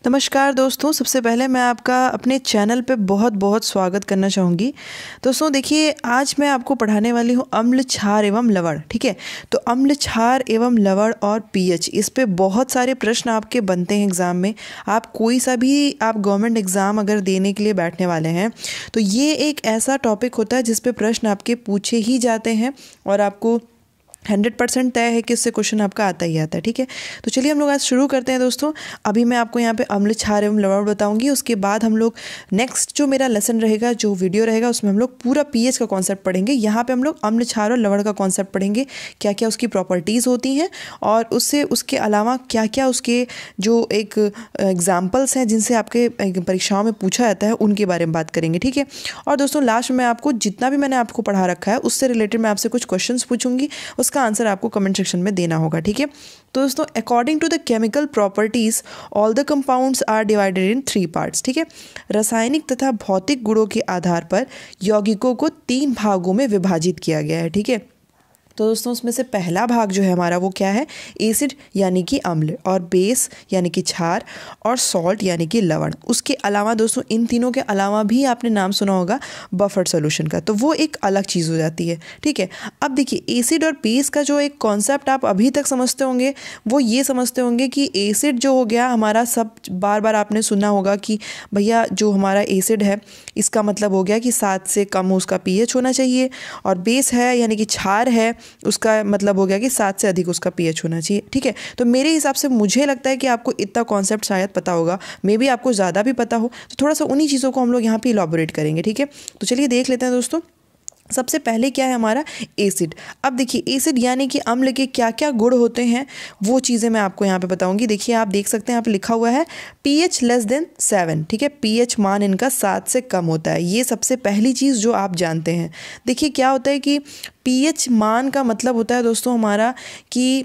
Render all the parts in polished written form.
नमस्कार दोस्तों, सबसे पहले मैं आपका अपने चैनल पे बहुत बहुत स्वागत करना चाहूँगी। दोस्तों देखिए, आज मैं आपको पढ़ाने वाली हूँ अम्ल, क्षार एवं लवण। ठीक है, तो अम्ल, क्षार एवं लवण और पीएच, इस पे बहुत सारे प्रश्न आपके बनते हैं एग्ज़ाम में। आप कोई सा भी गवर्नमेंट एग्ज़ाम अगर देने के लिए बैठने वाले हैं तो ये एक ऐसा टॉपिक होता है जिस पे प्रश्न आपके पूछे ही जाते हैं और आपको 100% तय है कि इससे क्वेश्चन आपका आता ही आता है। ठीक है, तो चलिए हम लोग आज शुरू करते हैं दोस्तों। अभी मैं आपको यहाँ पे अम्ल, क्षार एवं लवण बताऊंगी। उसके बाद हम लोग नेक्स्ट जो मेरा लेसन रहेगा, जो वीडियो रहेगा, उसमें हम लोग पूरा पीएच का कॉन्सेप्ट पढ़ेंगे। यहाँ पे हम लोग अम्ल, क्षार और लवण का कॉन्सेप्ट पढ़ेंगे, क्या क्या उसकी प्रॉपर्टीज़ होती हैं और उसके अलावा क्या क्या उसके जो एक एग्जाम्पल्स हैं जिनसे आपके परीक्षाओं में पूछा जाता है, उनके बारे में बात करेंगे। ठीक है, और दोस्तों लास्ट में मैं आपको जितना भी मैंने आपको पढ़ा रखा है उससे रिलेटेड मैं आपसे कुछ क्वेश्चन पूछूंगी, उसका आंसर आपको कमेंट सेक्शन में देना होगा। ठीक है, तो दोस्तों according to the chemical properties all the compounds are divided in 3 parts. ठीक है, रासायनिक तथा भौतिक गुणों के आधार पर यौगिकों को 3 भागों में विभाजित किया गया है। ठीक है, तो दोस्तों उसमें से पहला भाग जो है हमारा वो क्या है, एसिड यानी कि अम्ल, और बेस यानी कि क्षार, और सॉल्ट यानी कि लवण। उसके अलावा दोस्तों इन तीनों के अलावा भी आपने नाम सुना होगा बफर सॉल्यूशन का, तो वो एक अलग चीज़ हो जाती है। ठीक है, अब देखिए एसिड और बेस का जो एक कॉन्सेप्ट आप अभी तक समझते होंगे वो ये समझते होंगे कि एसिड जो हो गया हमारा, सब बार बार आपने सुना होगा कि भैया जो हमारा एसिड है इसका मतलब हो गया कि 7 से कम उसका पीएच होना चाहिए, और बेस है यानी कि क्षार है, उसका मतलब हो गया कि 7 से अधिक उसका पीएच होना चाहिए। ठीक है, तो मेरे हिसाब से मुझे लगता है कि आपको इतना कॉन्सेप्ट शायद पता होगा, मे बी आपको ज़्यादा भी पता हो, तो थोड़ा सा उन्हीं चीज़ों को हम लोग यहाँ पे इलॉबोरेट करेंगे। ठीक है, तो चलिए देख लेते हैं दोस्तों। सबसे पहले क्या है हमारा एसिड। अब देखिए एसिड यानी कि अम्ल के क्या क्या गुण होते हैं वो चीज़ें मैं आपको यहाँ पे बताऊंगी। देखिए आप देख सकते हैं यहाँ पे लिखा हुआ है pH लेस देन 7। ठीक है, pH मान इनका 7 से कम होता है, ये सबसे पहली चीज़ जो आप जानते हैं। देखिए क्या होता है कि pH मान का मतलब होता है दोस्तों हमारा कि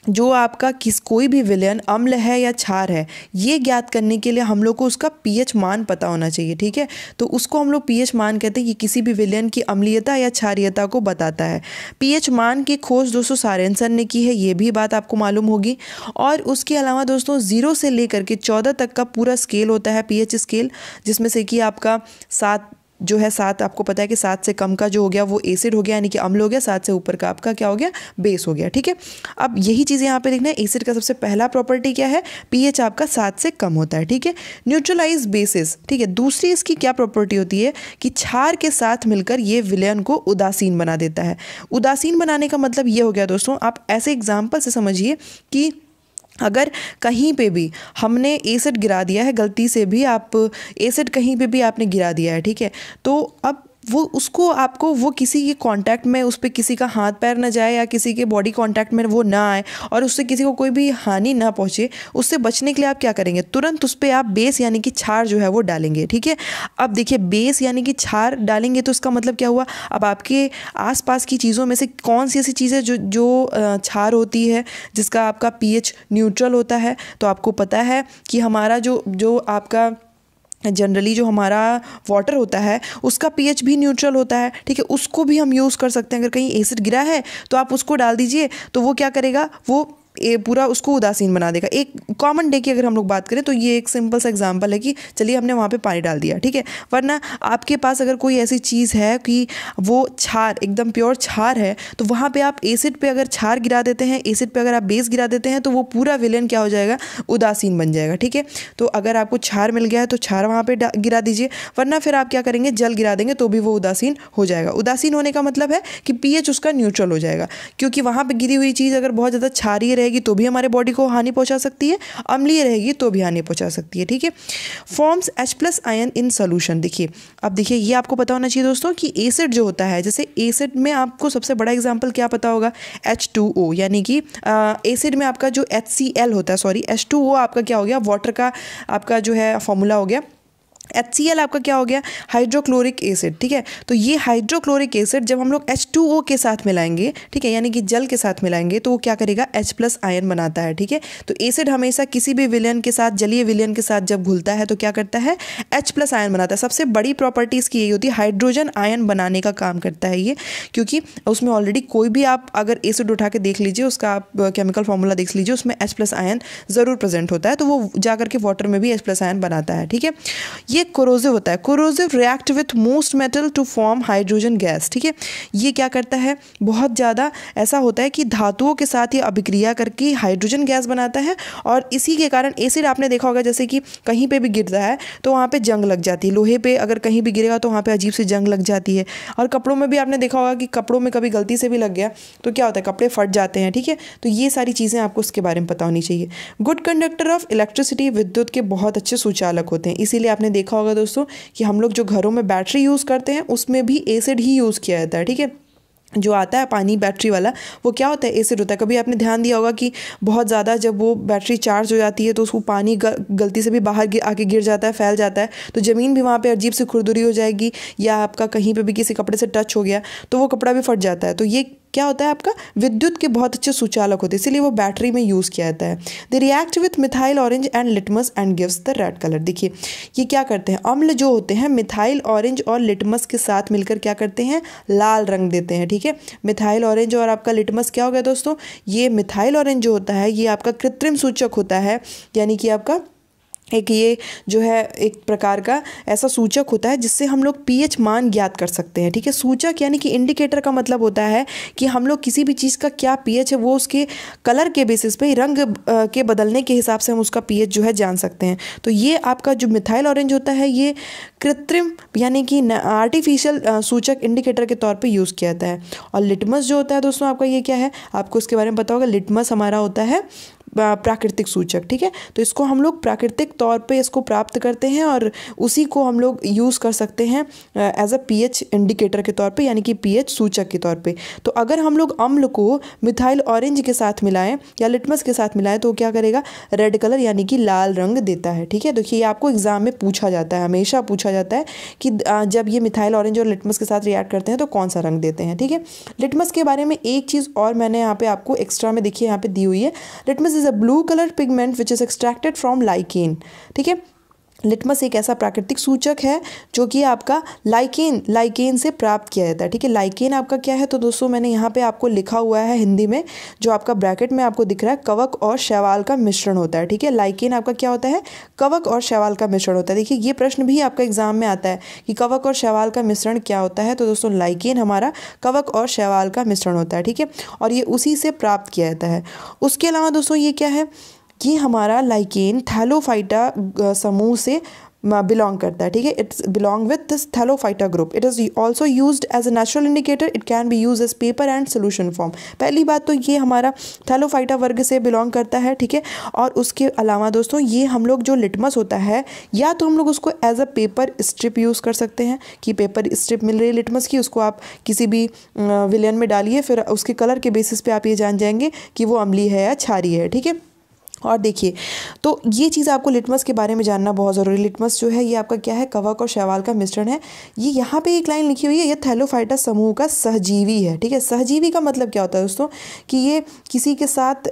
जो आपका कोई भी विलयन अम्ल है या क्षार है, ये ज्ञात करने के लिए हम लोग को उसका पीएच मान पता होना चाहिए। ठीक है, तो उसको हम लोग पीएच मान कहते हैं कि किसी भी विलयन की अम्लीयता या क्षारीयता को बताता है। पीएच मान की खोज दोस्तों सोरेनसन ने की है, ये भी बात आपको मालूम होगी। और उसके अलावा दोस्तों 0 से लेकर के 14 तक का पूरा स्केल होता है पीएच स्केल, जिसमें से कि आपका 7 जो है, 7 आपको पता है कि 7 से कम का जो हो गया वो एसिड हो गया यानी कि अम्ल हो गया, 7 से ऊपर का आपका क्या हो गया, बेस हो गया। ठीक है, अब यही चीज़ यहाँ पे देखना है, एसिड का सबसे पहला प्रॉपर्टी क्या है, पीएच आपका 7 से कम होता है। ठीक है, न्यूट्रलाइज बेसिस। ठीक है, दूसरी इसकी क्या प्रॉपर्टी होती है कि क्षार के साथ मिलकर ये विलयन को उदासीन बना देता है। उदासीन बनाने का मतलब ये हो गया दोस्तों, आप ऐसे एग्जाम्पल से समझिए कि अगर कहीं पे भी हमने एसिड गिरा दिया है, गलती से भी आप एसिड कहीं पे भी आपने गिरा दिया है, ठीक है, तो अब वो उसको आपको वो किसी के कांटेक्ट में, उस पर किसी का हाथ पैर ना जाए या किसी के बॉडी कांटेक्ट में वो ना आए और उससे किसी को कोई भी हानि ना पहुंचे, उससे बचने के लिए आप क्या करेंगे, तुरंत उस पर आप बेस यानी कि क्षार जो है वो डालेंगे। ठीक है, अब देखिए बेस यानी कि क्षार डालेंगे तो इसका मतलब क्या हुआ, अब आपके आसपास की चीज़ों में से कौन सी ऐसी चीज़ें जो क्षार होती है जिसका आपका पीएच न्यूट्रल होता है। तो आपको पता है कि हमारा जो आपका जनरली जो हमारा वाटर होता है उसका पीएच भी न्यूट्रल होता है। ठीक है, उसको भी हम यूज़ कर सकते हैं। अगर कहीं एसिड गिरा है तो आप उसको डाल दीजिए, तो वो क्या करेगा, वो पूरा उसको उदासीन बना देगा। एक कॉमन डे की अगर हम लोग बात करें तो ये एक सिंपल सा एग्जांपल है कि चलिए हमने वहाँ पे पानी डाल दिया। ठीक है, वरना आपके पास अगर कोई ऐसी चीज़ है कि वो क्षार, एकदम प्योर क्षार है, तो वहाँ पे आप एसिड पे अगर क्षार गिरा देते हैं, एसिड पे अगर आप बेस गिरा देते हैं, तो वो पूरा विलेन क्या हो जाएगा, उदासीन बन जाएगा। ठीक है, तो अगर आपको क्षार मिल गया है तो क्षार वहाँ पे गिरा दीजिए, वरना फिर आप क्या करेंगे, जल गिरा देंगे तो भी वो उदासीन हो जाएगा। उदासीन होने का मतलब है कि पीएच उसका न्यूट्रल हो जाएगा, क्योंकि वहाँ पे गिरी हुई चीज़ अगर बहुत ज़्यादा क्षारीय रहेगी तो भी हमारे बॉडी को हानि पहुंचा सकती है, अम्लीय रहेगी तो भी हानि पहुंचा सकती है। ठीक है, forms H+ ion in solution. देखिए अब देखिए ये आपको पता होना चाहिए दोस्तों कि एसिड जो होता है, जैसे एसिड में आपको सबसे बड़ा एग्जांपल क्या पता होगा, H2O, यानी कि एसिड में आपका जो HCl होता है, सॉरी H2O आपका क्या हो गया, वाटर का आपका जो है फॉर्मूला हो गया। HCl आपका क्या हो गया, हाइड्रोक्लोरिक एसिड, ठीक है। तो ये हाइड्रोक्लोरिक एसिड जब हम लोग H2O के साथ मिलाएंगे, ठीक है, यानी कि जल के साथ मिलाएंगे, तो वो क्या करेगा, H+ आयन बनाता है, ठीक है। तो एसिड हमेशा किसी भी विलयन के साथ, जलीय विलयन के साथ जब घुलता है तो क्या करता है, H+ आयन बनाता है। सबसे बड़ी प्रॉपर्टी इसकी यही होती है, हाइड्रोजन आयन बनाने का काम करता है ये, क्योंकि उसमें ऑलरेडी कोई भी आप अगर एसिड उठा के देख लीजिए, उसका आप केमिकल फॉर्मूला देख लीजिए, उसमें H+ आयन ज़रूर प्रेजेंट होता है, तो वो जा करके वाटर में भी H+ आयन बनाता है, ठीक है। ये कोरोसिव होता है, corrosive react with most metal to form hydrogen gas, ठीक है। ये क्या करता है, बहुत ज़्यादा ऐसा होता है कि धातुओं के साथ ये अभिक्रिया करके हाइड्रोजन गैस बनाता है, और इसी के कारण एसिड आपने देखा होगा जैसे कि कहीं पे भी गिरता है तो वहाँ पे जंग लग जाती है, लोहे पे अगर कहीं भी गिरेगा तो वहाँ पे अजीब सी जंग लग जाती है। और कपड़ों में भी आपने देखा होगा कि कपड़ों में कभी गलती से भी लग गया तो क्या होता है, कपड़े फट जाते हैं, ठीक है। तो ये सारी चीज़ें आपको उसके बारे में पता होनी चाहिए। गुड कंडक्टर ऑफ इलेक्ट्रिसिटी, विद्युत के बहुत अच्छे सुचालक होते हैं, इसीलिए आपने देखा होगा दोस्तों कि हम लोग जो घरों में बैटरी यूज़ करते हैं उसमें भी एसिड ही यूज़ किया जाता है, ठीक है। जो आता है पानी बैटरी वाला वो क्या होता है, एसिड होता है। कभी आपने ध्यान दिया होगा कि बहुत ज़्यादा जब वो बैटरी चार्ज हो जाती है तो उसको पानी गलती से भी बाहर आके गिर जाता है, फैल जाता है, तो ज़मीन भी वहाँ पे अजीब सी खुरदुरी हो जाएगी, या आपका कहीं पे भी किसी कपड़े से टच हो गया तो वो कपड़ा भी फट जाता है। तो ये क्या होता है, आपका विद्युत के बहुत अच्छे सुचालक होते हैं, इसीलिए वो बैटरी में यूज़ किया जाता है। They react with methyl orange and litmus and gives the red colour. देखिए ये क्या करते हैं, अम्ल जो होते हैं मिथाइल ऑरेंज और लिटमस के साथ मिलकर क्या करते हैं, लाल रंग देते हैं, ठीक है। मिथाइल ऑरेंज और आपका लिटमस क्या हो गया दोस्तों, ये मिथाइल ऑरेंज जो होता है ये आपका कृत्रिम सूचक होता है, यानी कि आपका एक ये जो है एक प्रकार का ऐसा सूचक होता है जिससे हम लोग pH मान ज्ञात कर सकते हैं, ठीक है। सूचक यानी कि इंडिकेटर का मतलब होता है कि हम लोग किसी भी चीज़ का क्या pH है वो उसके कलर के बेसिस पे, रंग के बदलने के हिसाब से हम उसका pH जो है जान सकते हैं। तो ये आपका जो मिथाइल ऑरेंज होता है ये कृत्रिम यानी कि आर्टिफिशियल सूचक इंडिकेटर के तौर पे यूज़ किया जाता है। और लिटमस जो होता है दोस्तों आपका ये क्या है, आपको इसके बारे में पता होगा, लिटमस हमारा होता है प्राकृतिक सूचक, ठीक है। तो इसको हम लोग प्राकृतिक तौर पे इसको प्राप्त करते हैं और उसी को हम लोग यूज़ कर सकते हैं एज अ pH इंडिकेटर के तौर पे, यानी कि pH सूचक के तौर पे। तो अगर हम लोग अम्ल को मिथाइल ऑरेंज के साथ मिलाएं या लिटमस के साथ मिलाएं तो क्या करेगा, रेड कलर यानी कि लाल रंग देता है, ठीक है। देखिए आपको एग्जाम में पूछा जाता है, हमेशा पूछा जाता है कि जब ये मिथाइल ऑरेंज और लिटमस के साथ रिएक्ट करते हैं तो कौन सा रंग देते हैं, ठीक है। लिटमस के बारे में एक चीज़ और मैंने यहाँ पे आपको एक्स्ट्रा में देखिए यहाँ पे दी हुई है, litmus is a blue colour pigment which is extracted from lichen, ठीक है। लिटमस एक ऐसा प्राकृतिक सूचक है जो कि आपका लाइकेन से प्राप्त किया जाता है, ठीक है। लाइकेन आपका क्या है, तो दोस्तों मैंने यहाँ पे आपको लिखा हुआ है हिंदी में, जो आपका ब्रैकेट में आपको दिख रहा है, कवक और शैवाल का मिश्रण होता है, ठीक है। लाइकेन आपका क्या होता है, कवक और शैवाल का मिश्रण होता है। देखिए ये प्रश्न भी आपका एग्जाम में आता है कि कवक और शैवाल का मिश्रण क्या होता है, तो दोस्तों लाइकेन हमारा कवक और शैवाल का मिश्रण होता है, ठीक है। और ये उसी से प्राप्त किया जाता है। उसके अलावा दोस्तों ये क्या है, ये हमारा लाइकेन थैलोफाइटा समूह से बिलोंग करता है, ठीक है। It's belong with this Thallophyta group. It is also used as a natural indicator. It can be use as paper and solution form. पहली बात तो ये हमारा थैलोफाइटा वर्ग से बिलोंग करता है, ठीक है। और उसके अलावा दोस्तों ये हम लोग जो लिटमस होता है, या तो हम लोग उसको as a paper strip use कर सकते हैं कि पेपर स्ट्रिप मिल रही है लिटमस की, उसको आप किसी भी विलयन में डालिए, फिर उसके कलर के बेसिस पे आप ये जान जाएंगे कि वो अम्लीय है या क्षारीय है, ठीक है। और देखिए तो ये चीज़ आपको लिटमस के बारे में जानना बहुत ज़रूरी है। लिटमस जो है ये आपका क्या है, कवक और शैवाल का मिश्रण है। ये यहाँ पे एक लाइन लिखी हुई है, ये थैलोफाइटा समूह का सहजीवी है, ठीक है। सहजीवी का मतलब क्या होता है दोस्तों, कि ये किसी के साथ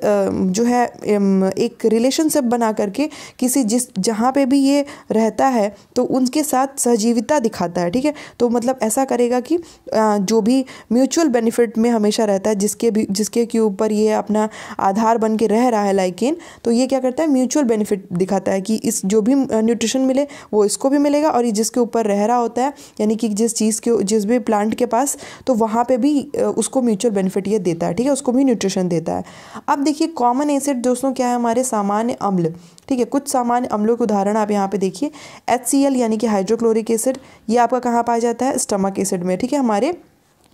जो है एक रिलेशनशिप बना करके किसी जहाँ पे भी ये रहता है तो उनके साथ सहजीविता दिखाता है, ठीक है। तो मतलब ऐसा करेगा कि जो भी म्यूचुअल बेनिफिट में हमेशा रहता है, जिसके के ऊपर ये अपना आधार बन के रह रहा है लाइकेन, तो ये क्या करता है, म्यूचुअल बेनिफिट दिखाता है कि इस जो भी न्यूट्रिशन मिले वो इसको भी मिलेगा, और ये जिसके ऊपर रह रहा होता है यानी कि जिस भी प्लांट के पास, तो वहाँ पे भी उसको म्यूचुअल बेनिफिट ये देता है, ठीक है, उसको भी न्यूट्रिशन देता है। अब देखिए कॉमन एसिड दोस्तों क्या है, हमारे सामान्य अम्ल, ठीक है। कुछ सामान्य अम्लों के उदाहरण आप यहाँ पे देखिए, HCl यानी कि हाइड्रोक्लोरिक एसिड, ये आपका कहाँ पाया जाता है, स्टमक एसिड में, ठीक है, हमारे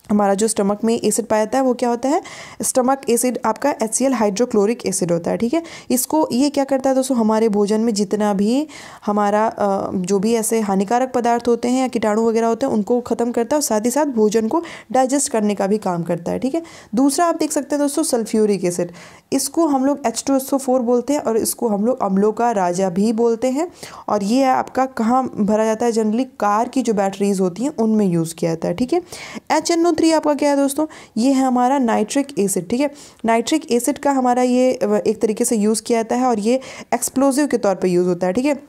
हमारा जो स्टमक में एसिड पाया जाता है वो क्या होता है, स्टमक एसिड आपका HCl हाइड्रोक्लोरिक एसिड होता है, ठीक है। इसको ये क्या करता है दोस्तों, हमारे भोजन में जितना भी हमारा जो भी ऐसे हानिकारक पदार्थ होते हैं या कीटाणु वगैरह होते हैं उनको ख़त्म करता है और साथ ही साथ भोजन को डाइजेस्ट करने का भी काम करता है, ठीक है। दूसरा आप देख सकते हैं दोस्तों सल्फ्यूरिक एसिड, इसको हम लोग H2SO4 बोलते हैं और इसको हम लोग अम्लों का राजा भी बोलते हैं। और ये आपका कहाँ भरा जाता है, जनरली कार की जो बैटरीज होती हैं उनमें यूज़ किया जाता है, ठीक है। HNO3 आपका क्या है दोस्तों, ये है हमारा नाइट्रिक एसिड, ठीक है। नाइट्रिक एसिड का हमारा ये एक तरीके से यूज़ किया जाता है और ये एक्सप्लोजिव के तौर पे यूज़ होता है, ठीक है।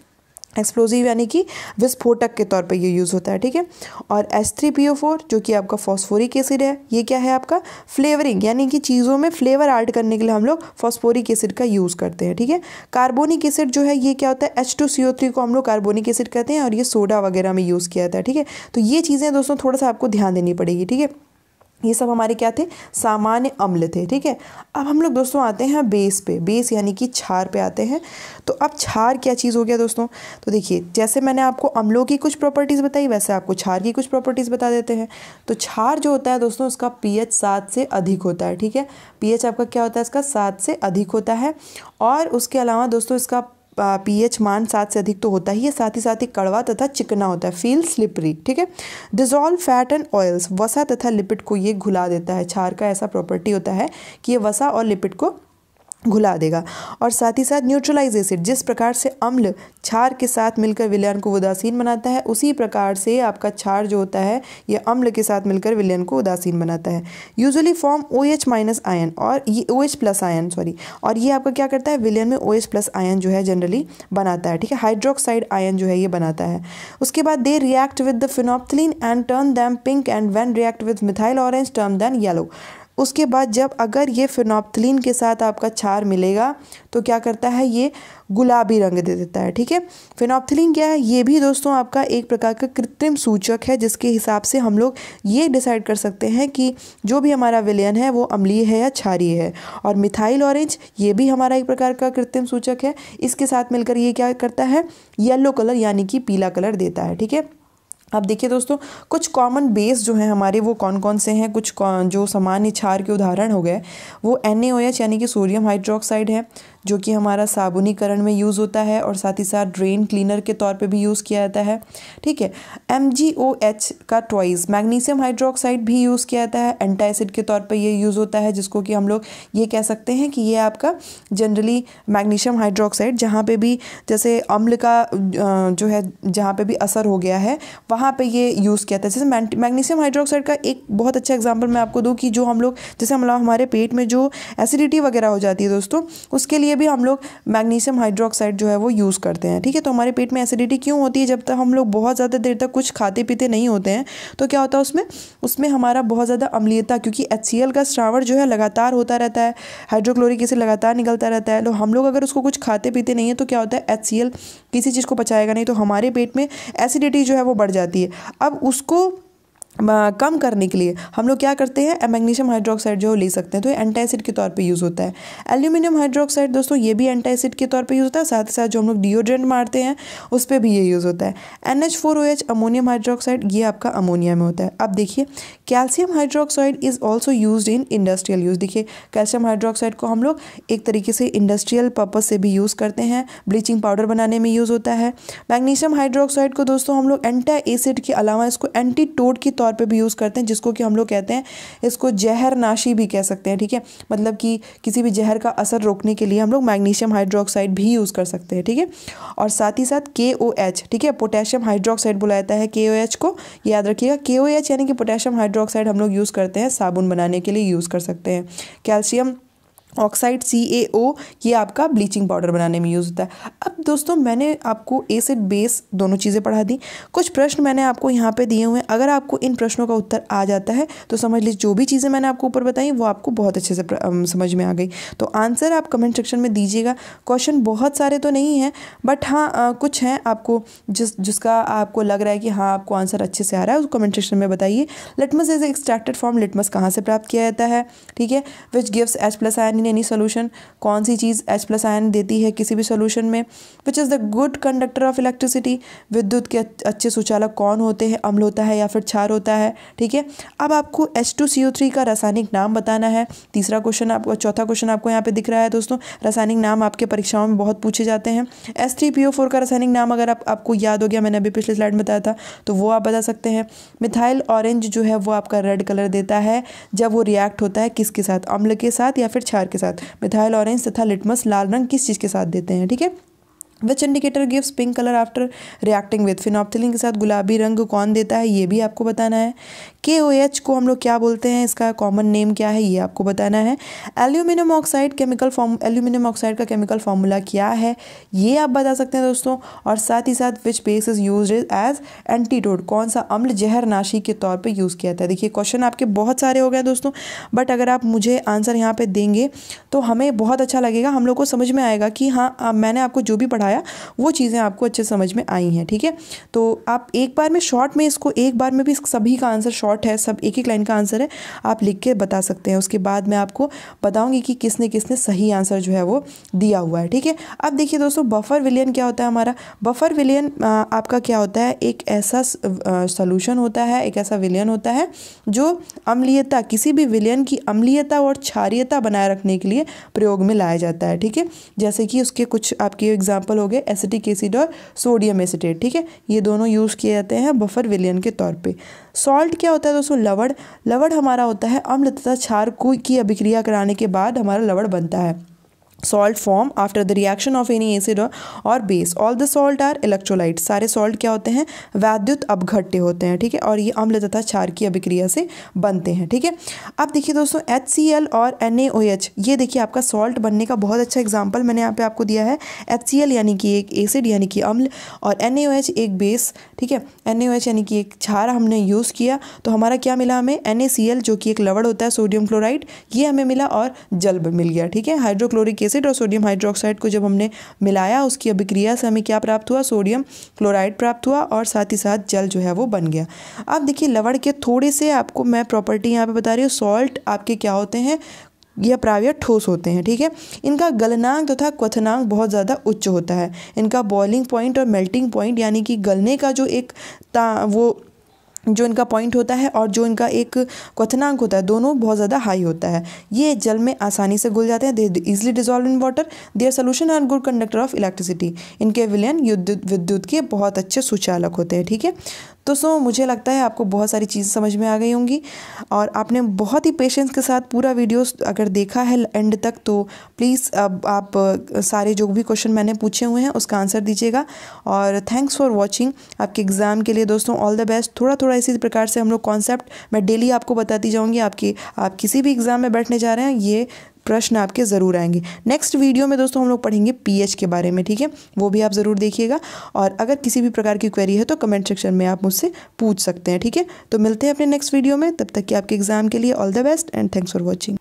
एक्सप्लोजिव यानी कि विस्फोटक के तौर पे ये यूज़ होता है, ठीक है। और H3PO4 जो कि आपका फॉस्फोरिक एसिड है, ये क्या है आपका फ्लेवरिंग, यानी कि चीज़ों में फ्लेवर ऐड करने के लिए हम लोग फॉस्फोरिक एसिड का यूज़ करते हैं, ठीक है। कार्बोनिक एसिड जो है ये क्या होता है, H2CO3 को हम लोग कार्बोनिक एसिड कहते हैं और ये सोडा वगैरह में यूज़ किया जाता है, ठीक है। तो ये चीज़ें दोस्तों थोड़ा सा आपको ध्यान देनी पड़ेगी, ठीक है। ये सब हमारे क्या थे, सामान्य अम्ल थे, ठीक है। अब हम लोग दोस्तों आते हैं बेस पे, बेस यानी कि क्षार पे आते हैं। तो अब क्षार क्या चीज़ हो गया दोस्तों, तो देखिए जैसे मैंने आपको अम्लों की कुछ प्रॉपर्टीज़ बताई वैसे आपको क्षार की कुछ प्रॉपर्टीज़ बता देते हैं। तो क्षार जो होता है दोस्तों उसका pH 7 से अधिक होता है, ठीक है। pH आपका क्या होता है, इसका 7 से अधिक होता है। और उसके अलावा दोस्तों इसका pH मान 7 से अधिक तो होता ही है, साथ ही कड़वा तथा चिकना होता है, फील स्लिपरी, ठीक है। डिजॉल्व फैट एंड ऑयल्स, वसा तथा लिपिड को ये घुला देता है। क्षार का ऐसा प्रॉपर्टी होता है कि ये वसा और लिपिड को घुला देगा। और साथ ही साथ न्यूट्रलाइज एसिड, जिस प्रकार से अम्ल क्षार के साथ मिलकर विलयन को उदासीन बनाता है उसी प्रकार से आपका क्षार जो होता है ये अम्ल के साथ मिलकर विलयन को उदासीन बनाता है। Usually form OH minus ion और ये OH प्लस आयन और ये आपका क्या करता है, विलयन में OH प्लस आयन जो है जनरली बनाता है, ठीक है। हाइड्रोक्साइड आयन जो है ये बनाता है। उसके बाद they react with the phenolphthalein and turn them pink and when react with methyl orange turn them yellow. उसके बाद जब अगर ये फिनोप्थलीन के साथ आपका क्षार मिलेगा तो क्या करता है, ये गुलाबी रंग दे देता है, ठीक है। फिनोप्थलीन क्या है, ये भी दोस्तों आपका एक प्रकार का कृत्रिम सूचक है जिसके हिसाब से हम लोग ये डिसाइड कर सकते हैं कि जो भी हमारा विलयन है वो अम्लीय है या क्षारीय है। और मिथाइल ऑरेंज ये भी हमारा एक प्रकार का कृत्रिम सूचक है, इसके साथ मिलकर ये क्या करता है, येलो कलर यानी कि पीला कलर देता है, ठीक है। अब देखिए दोस्तों कुछ कॉमन बेस जो हैं हमारे वो कौन कौन से हैं, कुछ जो सामान्य क्षार के उदाहरण हो गए वो NaOH यानी कि सोडियम हाइड्रोक्साइड है जो कि हमारा साबुनीकरण में यूज़ होता है और साथ ही साथ ड्रेन क्लीनर के तौर पे भी यूज़ किया जाता है, ठीक है। MgOH का ट्वाइस मैग्नीशियम हाइड्रोक्साइड भी यूज़ किया जाता है, एंटासिड के तौर पे ये यूज़ होता है जिसको कि हम लोग ये कह सकते हैं कि ये आपका जनरली मैग्नीशियम हाइड्रोक्साइड जहाँ पे भी जैसे अम्ल का जो है जहाँ पे भी असर हो गया है वहाँ पे ये यूज़ किया था। जैसे मैग्नीशियम हाइड्रोक्साइड का एक बहुत अच्छा एग्जांपल मैं आपको दूँ कि जो हम लोग जैसे हमारे पेट में जो एसिडिटी वगैरह हो जाती है दोस्तों उसके लिए भी हम लोग मैग्नीशियम हाइड्रोक्साइड जो है वो यूज़ करते हैं, ठीक है। तो हमारे पेट में एसिडिटी क्यों होती है, जब तक हम लोग बहुत ज़्यादा देर तक कुछ खाते पीते नहीं होते हैं तो क्या होता है उसमें हमारा बहुत ज़्यादा अम्लीयता, क्योंकि HCl का स्रावण जो है लगातार होता रहता है, हाइड्रोक्लोरिक एसिड लगातार निकलता रहता है। तो हम लोग अगर उसको कुछ खाते पीते नहीं है तो क्या होता है HCl किसी चीज़ को पचाएगा नहीं तो हमारे पेट में एसिडिटी जो है वो बढ़ जाती है। अब उसको कम करने के लिए हम लोग क्या करते हैं, मैग्नीशियम हाइड्रोक्साइड जो ले सकते हैं, तो ये एंटासिड के तौर पे यूज़ होता है। एल्यूमिनियम हाइड्रोक्साइड दोस्तों ये भी एंटासिड के तौर पे यूज़ होता है, साथ ही साथ जो हम लोग डिओड्रेंट मारते हैं उस पर भी ये यूज़ होता है। NH4OH अमोनियम हाइड्रोक्साइड ये आपका अमोनिया में होता है। अब देखिए calcium hydroxide is also use in industrial use. देखिए कैल्शियम हाइड्रोक्साइड को हम लोग एक तरीके से इंडस्ट्रियल पर्पज़ से भी यूज़ करते हैं, ब्लीचिंग पाउडर बनाने में यूज़ होता है। मैग्नीशियम हाइड्रोक्साइड को दोस्तों हम लोग एंटी एसिड के अलावा इसको एंटीटोड की तौर पे भी यूज़ करते हैं, जिसको कि हम लोग कहते हैं इसको जहरनाशी भी कह सकते हैं, ठीक है। मतलब कि किसी भी जहर का असर रोकने के लिए हम लोग मैग्नीशियम हाइड्रोक्साइड भी यूज़ कर सकते हैं, ठीक है। और साथ ही साथ KOH, ठीक है, पोटेशियम हाइड्रोक्साइड बुलाया जाता है KOH को, याद रखिएगा। KOH यानी कि पोटेशियम हाइड्रोक्साइड हम लोग यूज़ करते हैं साबुन बनाने के लिए यूज़ कर सकते हैं। कैल्शियम ऑक्साइड CaO ये आपका ब्लीचिंग पाउडर बनाने में यूज़ होता है। अब दोस्तों मैंने आपको एसिड बेस दोनों चीज़ें पढ़ा दी, कुछ प्रश्न मैंने आपको यहाँ पे दिए हुए हैं। अगर आपको इन प्रश्नों का उत्तर आ जाता है तो समझ लीजिए जो भी चीज़ें मैंने आपको ऊपर बताई वो आपको बहुत अच्छे से समझ में आ गई। तो आंसर आप कमेंट सेक्शन में दीजिएगा। क्वेश्चन बहुत सारे तो नहीं हैं बट हाँ कुछ हैं आपको जिसका आपको लग रहा है कि हाँ आपको आंसर अच्छे से आ रहा है उसको कमेंट सेक्शन में बताइए। Litmus is extracted from litmus कहाँ से प्राप्त किया जाता है, ठीक है। Which gives H+ ion in any solution, कौन सी चीज़ H+ आयन देती है किसी भी सोल्यूशन में। Which is the good conductor of electricity, विद्युत के अच्छे सुचालक कौन होते हैं, अम्ल होता है या फिर क्षार होता है। ठीक है, अब आपको H2CO3 का रासायनिक नाम बताना है। तीसरा क्वेश्चन आपको, चौथा क्वेश्चन आपको यहाँ पे दिख रहा है दोस्तों, रासायनिक नाम आपके परीक्षाओं में बहुत पूछे जाते हैं। H3PO4 का रासायनिक नाम अगर आपको याद हो गया, मैंने अभी पिछले स्लाइड में बताया था, तो वो आप बता सकते हैं। मिथाइल ऑरेंज जो है वो आपका रेड कलर देता है जब वो रिएक्ट होता है किसके साथ, अम्ल के साथ या फिर क्षार के साथ। मिथाइल ऑरेंज तथा लिटमस लाल रंग किस चीज़ के साथ देते हैं। ठीक है, which indicator gives pink colour after reacting with, phenolphthalein के साथ गुलाबी रंग कौन देता है, ये भी आपको बताना है। KOH को हम लोग क्या बोलते हैं, इसका कॉमन नेम क्या है, ये आपको बताना है। एल्यूमिनियम ऑक्साइड एल्यूमिनियम ऑक्साइड का केमिकल फॉर्मूला क्या है, ये आप बता सकते हैं दोस्तों। और साथ ही साथ which base is use as antidote, कौन सा अम्ल जहरनाशी के तौर पर यूज़ किया जाता है। देखिए क्वेश्चन आपके बहुत सारे हो गए दोस्तों, बट अगर आप मुझे आंसर यहाँ पे देंगे तो हमें बहुत अच्छा लगेगा, हम लोग को समझ में आएगा कि हाँ मैंने आपको जो भी पढ़ाया वो चीज़ें आपको अच्छे समझ में आई हैं। ठीक है, तो आप एक बार में शॉर्ट में इसको, एक बार में भी सभी का आंसर शॉर्ट है, सब एक एक लाइन का आंसर है, आप लिख के बता सकते हैं। उसके बाद मैं आपको बताऊंगी कि किसने किसने सही आंसर जो है वो दिया हुआ है। ठीक है, अब देखिए दोस्तों, बफर विलयन क्या होता है हमारा। बफर विलयन आपका क्या होता है, एक ऐसा सोल्यूशन होता है, एक ऐसा विलयन होता है जो अम्लीयता, किसी भी विलयन की अम्लीयता और क्षारीयता बनाए रखने के लिए प्रयोग में लाया जाता है। ठीक है, जैसे कि उसके कुछ आपके एग्जाम्पल हो गए एसिटिक एसिड और सोडियम एसिटेट। ठीक है, ये दोनों यूज़ किए जाते हैं बफर विलयन के तौर पे। सॉल्ट क्या होता है दोस्तों, लवण। लवण हमारा होता है अम्ल तथा क्षार की अभिक्रिया कराने के बाद हमारा लवण बनता है। Salt form after the reaction of any acid और base. All the salt are electrolyte, सारे सॉल्ट क्या होते हैं, वैद्युत अपघट्य होते हैं। ठीक है, और ये अम्ल तथा क्षार की अभिक्रिया से बनते हैं। ठीक है, अब देखिए दोस्तों, HCl और NaOH, ये देखिए आपका सॉल्ट बनने का बहुत अच्छा एग्जाम्पल मैंने यहाँ पे आपको दिया है। HCl यानी कि एक एसिड यानी कि अम्ल, और NaOH एक बेस। ठीक है, NaOH यानी कि एक क्षार हमने यूज़ किया, तो हमारा क्या मिला हमें, NaCl जो कि एक लवण होता है, सोडियम क्लोराइड, ये हमें मिला, और जल मिल गया। ठीक है, हाइड्रोक्लोरिक और सोडियम हाइड्रोक्साइड को जब हमने मिलाया, उसकी अभिक्रिया से हमें क्या प्राप्त हुआ, सोडियम क्लोराइड प्राप्त हुआ, और साथ ही साथ जल जो है वो बन गया। अब देखिए लवण के थोड़े से आपको मैं प्रॉपर्टी यहाँ पे बता रही हूँ। सॉल्ट आपके क्या होते हैं, यह प्रायः ठोस होते हैं। ठीक है, इनका गलनांक तथा क्वथनांक बहुत ज़्यादा उच्च होता है। इनका बॉइलिंग पॉइंट और मेल्टिंग पॉइंट यानी कि गलने का जो एक वो जो इनका पॉइंट होता है और जो इनका एक क्वथनांक होता है, दोनों बहुत ज़्यादा हाई होता है। ये जल में आसानी से घुल जाते हैं। They easily dissolve in water. Their solution are good conductor of electricity. इनके विलयन विद्युत के बहुत अच्छे सुचालक होते हैं। ठीक है, तो मुझे लगता है आपको बहुत सारी चीज़ें समझ में आ गई होंगी, और आपने बहुत ही पेशेंस के साथ पूरा वीडियो अगर देखा है एंड तक, तो प्लीज़ अब आप सारे जो भी क्वेश्चन मैंने पूछे हुए हैं उसका आंसर दीजिएगा। और थैंक्स फॉर वॉचिंग। आपके एग्ज़ाम के लिए दोस्तों ऑल द बेस्ट। थोड़ा थोड़ा इसी प्रकार से हम लोग कॉन्सेप्ट मैं डेली आपको बताती जाऊँगी। आप किसी भी एग्ज़ाम में बैठने जा रहे हैं, ये प्रश्न आपके ज़रूर आएंगे। नेक्स्ट वीडियो में दोस्तों हम लोग पढ़ेंगे पीएच के बारे में। ठीक है, वो भी आप ज़रूर देखिएगा, और अगर किसी भी प्रकार की क्वेरी है तो कमेंट सेक्शन में आप मुझसे पूछ सकते हैं। ठीक है, तो मिलते हैं अपने नेक्स्ट वीडियो में। तब तक कि आपके एग्ज़ाम के लिए all the best and thanks for watching.